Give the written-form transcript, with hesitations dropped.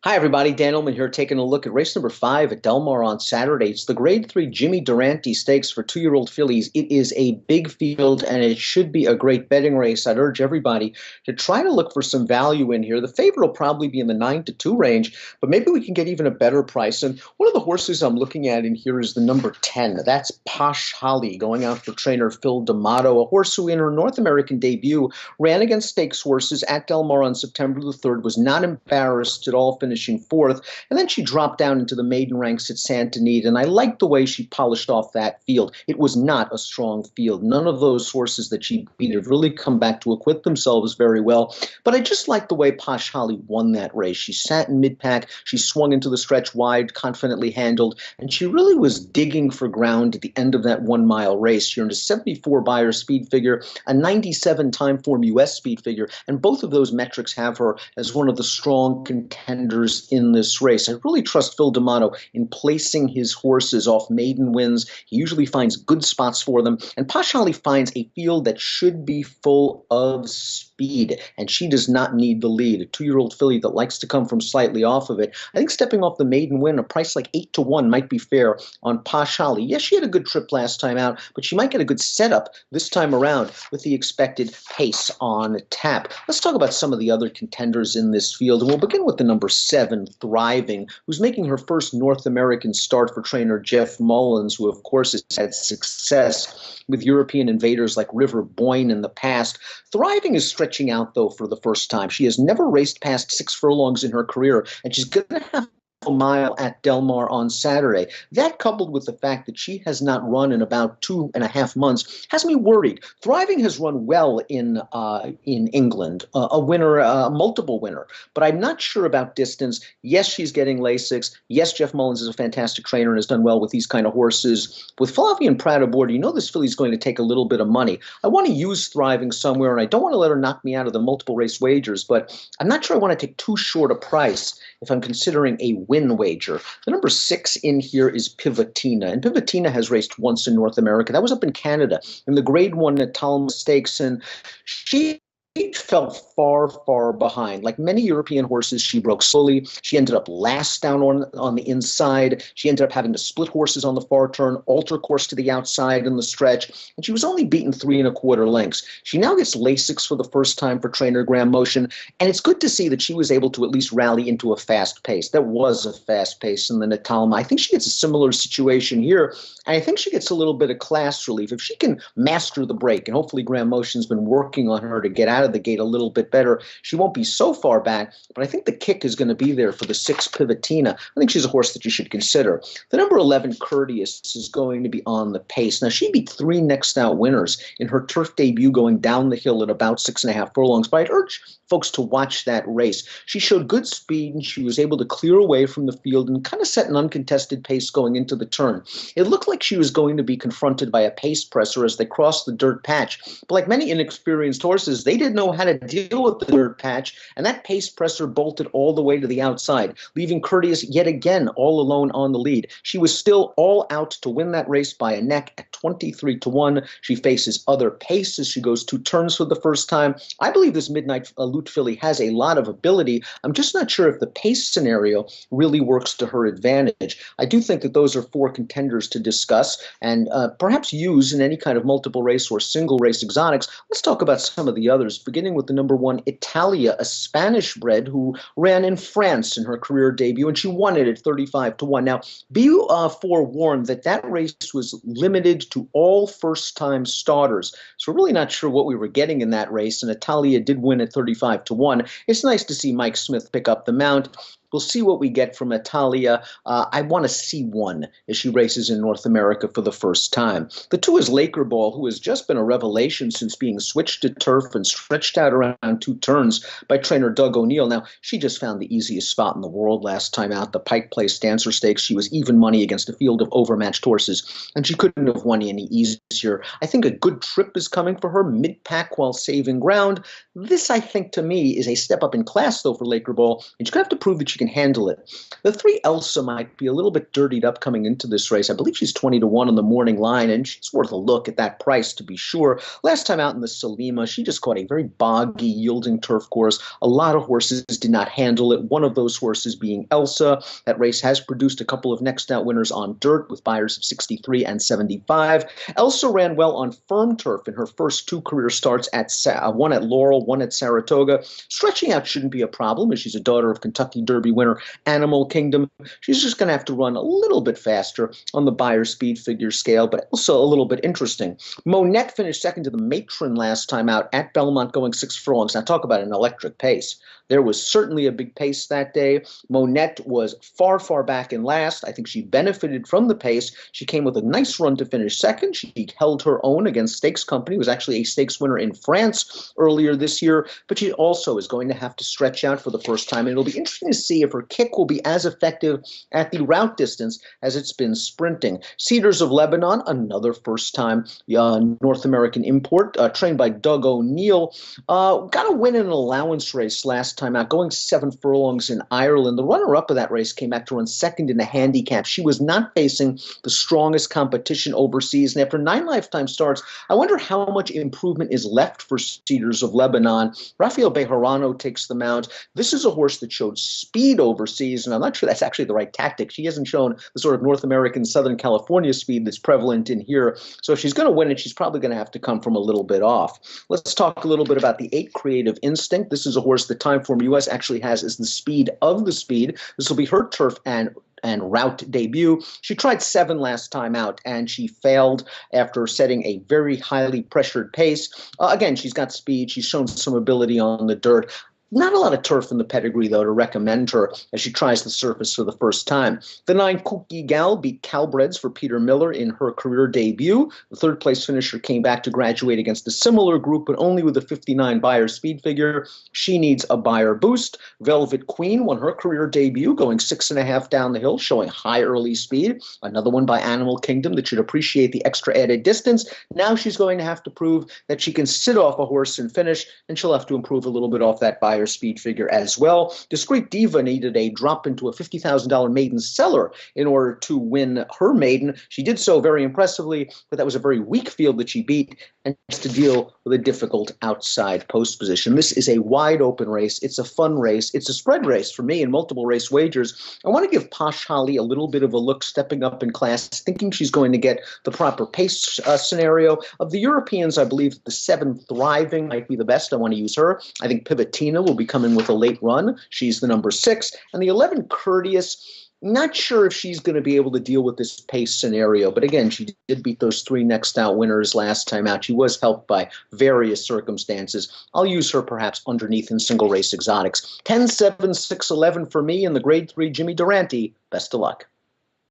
Hi, everybody. Dan Illman here, taking a look at race number 5 at Del Mar on Saturday. It's the Grade 3 Jimmy Durante Stakes for 2-year-old fillies. It is a big field, and it should be a great betting race. I'd urge everybody to try to look for some value in here. The favorite will probably be in the 9-2 range, but maybe we can get even a better price. And one of the horses I'm looking at in here is the number 10. That's Posh Holly, going out for trainer Phil D'Amato, a horse who in her North American debut ran against stakes horses at Del Mar on September the 3rd, was not embarrassed at all, finishing fourth, and then she dropped down into the maiden ranks at Santa Anita, and I liked the way she polished off that field. It was not a strong field. None of those horses that she beat have really come back to acquit themselves very well, but I just liked the way Posh Holly won that race. She sat in mid-pack, she swung into the stretch wide, confidently handled, and she really was digging for ground at the end of that 1-mile race. She earned a 74 Beyer speed figure, a 97 time form U.S. speed figure, and both of those metrics have her as one of the strong contenders in this race. I really trust Phil D'Amato in placing his horses off maiden wins. He usually finds good spots for them, and Posh Holly finds a field that should be full of speed, and she does not need the lead. A 2-year-old filly that likes to come from slightly off of it. I think stepping off the maiden win, a price like 8-1 might be fair on Posh Holly. Yes, she had a good trip last time out, but she might get a good setup this time around with the expected pace on tap. Let's talk about some of the other contenders in this field, and we'll begin with the number 7, Thriving, who's making her first North American start for trainer Jeff Mullins, who of course has had success with European invaders like River Boyne in the past. Thriving is stretching out, though, for the first time. She has never raced past 6 furlongs in her career, and she's going to have a mile at Del Mar on Saturday. That, coupled with the fact that she has not run in about 2.5 months, has me worried. Thriving has run well in England, a winner, a multiple winner, but I'm not sure about distance. Yes, she's getting Lasix. Yes, Jeff Mullins is a fantastic trainer and has done well with these kind of horses. With Flavien Prat aboard, you know this filly's going to take a little bit of money. I want to use Thriving somewhere, and I don't want to let her knock me out of the multiple race wagers, but I'm not sure I want to take too short a price if I'm considering a win wager. The number 6 in here is Pivotina, and Pivotina has raced once in North America. That was up in Canada in the Grade 1 Natalma Stakes, and she fell far, far behind. Like many European horses, she broke slowly. She ended up last down on the inside. She ended up having to split horses on the far turn, alter course to the outside in the stretch, and she was only beaten 3 1/4 lengths. She now gets Lasix for the first time for trainer Graham Motion, and it's good to see that she was able to at least rally into a fast pace. That was a fast pace in the Natalma. I think she gets a similar situation here, and I think she gets a little bit of class relief. If she can master the break, and hopefully Graham Motion's been working on her to get out of the gate a little bit better, she won't be so far back, but I think the kick is going to be there for the 6 Pivotina. I think she's a horse that you should consider. The number 11 Courteous is going to be on the pace. Now, she beat 3 next out winners in her turf debut going down the hill at about 6.5 furlongs, but I'd urge folks to watch that race. She showed good speed, and she was able to clear away from the field and kind of set an uncontested pace going into the turn. It looked like she was going to be confronted by a pace presser as they crossed the dirt patch, but like many inexperienced horses, they didn't know how to deal with the dirt patch, and that pace presser bolted all the way to the outside, leaving Courteous yet again all alone on the lead. She was still all out to win that race by a neck at 23-1. She faces other pace as she goes 2 turns for the first time. I believe this Midnight Loot filly has a lot of ability. I'm just not sure if the pace scenario really works to her advantage. I do think that those are 4 contenders to discuss and perhaps use in any kind of multiple race or single race exotics. Let's talk about some of the others, beginning with the number 1 Italia, a Spanish bred who ran in France in her career debut, and she won it at 35-1. Now, be forewarned that that race was limited to all first-time starters, so we're really not sure what we were getting in that race, and Italia did win at 35-1. It's nice to see Mike Smith pick up the mount. We'll see what we get from Italia. I want to see one as she races in North America for the first time. The 2 is Laker Ball, who has just been a revelation since being switched to turf and stretched out around 2 turns by trainer Doug O'Neill. Now, she just found the easiest spot in the world last time out, the Pike Place Dancer Stakes. She was even money against a field of overmatched horses, and she couldn't have won any easier. I think a good trip is coming for her, mid-pack while saving ground. This, I think, to me, is a step up in class, though, for Laker Ball, and she's going to have to prove that she can can handle it. The 3 Elsa might be a little bit dirtied up coming into this race. I believe she's 20-1 on the morning line, and she's worth a look at that price to be sure. Last time out in the Salima, she just caught a very boggy, yielding turf course. A lot of horses did not handle it, one of those horses being Elsa. That race has produced a couple of next out winners on dirt with buyers of 63 and 75. Elsa ran well on firm turf in her first 2 career starts, one at Laurel, one at Saratoga. Stretching out shouldn't be a problem, as she's a daughter of Kentucky Derby winner Animal Kingdom. She's just going to have to run a little bit faster on the buyer speed figure scale, but also a little bit interesting. Monette finished second to the Matron last time out at Belmont, going 6 furlongs. Now talk about an electric pace. There was certainly a big pace that day. Monette was far, far back in last. I think she benefited from the pace. She came with a nice run to finish second. She held her own against Stakes Company, was actually a stakes winner in France earlier this year, but she also is going to have to stretch out for the first time. And it'll be interesting to see if her kick will be as effective at the route distance as it's been sprinting. Cedars of Lebanon, another first-time North American import, trained by Doug O'Neill, got a win in an allowance race last time out, going 7 furlongs in Ireland. The runner-up of that race came back to run second in a handicap. She was not facing the strongest competition overseas, and after 9 lifetime starts, I wonder how much improvement is left for Cedars of Lebanon. Rafael Bejarano takes the mount. This is a horse that showed speed overseas, and I'm not sure that's actually the right tactic. She hasn't shown the sort of North American, Southern California speed that's prevalent in here. So if she's going to win it, she's probably going to have to come from a little bit off. Let's talk a little bit about the 8 Creative Instinct. This is a horse that Timeform US actually has as the speed of the speed. This will be her turf and route debut. She tried 7 last time out, and she failed after setting a very highly pressured pace. Again, she's got speed. She's shown some ability on the dirt. Not a lot of turf in the pedigree, though, to recommend her as she tries the surface for the first time. The 9 Cookie Gal beat Calbreds for Peter Miller in her career debut. The third-place finisher came back to graduate against a similar group, but only with a 59 buyer speed figure. She needs a buyer boost. Velvet Queen won her career debut, going 6.5 down the hill, showing high early speed. Another one by Animal Kingdom that should appreciate the extra added distance. Now she's going to have to prove that she can sit off a horse and finish, and she'll have to improve a little bit off that buyer speed figure as well. Discreet Diva needed a drop into a $50,000 maiden cellar in order to win her maiden. She did so very impressively, but that was a very weak field that she beat, and has to deal with a difficult outside post position. This is a wide open race. It's a fun race. It's a spread race for me in multiple race wagers. I want to give Posh Holly a little bit of a look, stepping up in class, thinking she's going to get the proper pace scenario. Of the Europeans, I believe the 7 Thriving might be the best. I want to use her. I think Pivotina will be coming with a late run. She's the number 6. And the 11 Courteous, not sure if she's going to be able to deal with this pace scenario. But again, she did beat those 3 next out winners last time out. She was helped by various circumstances. I'll use her perhaps underneath in single race exotics. 10, 7, 6, 11 for me in the grade 3 Jimmy Durante. Best of luck.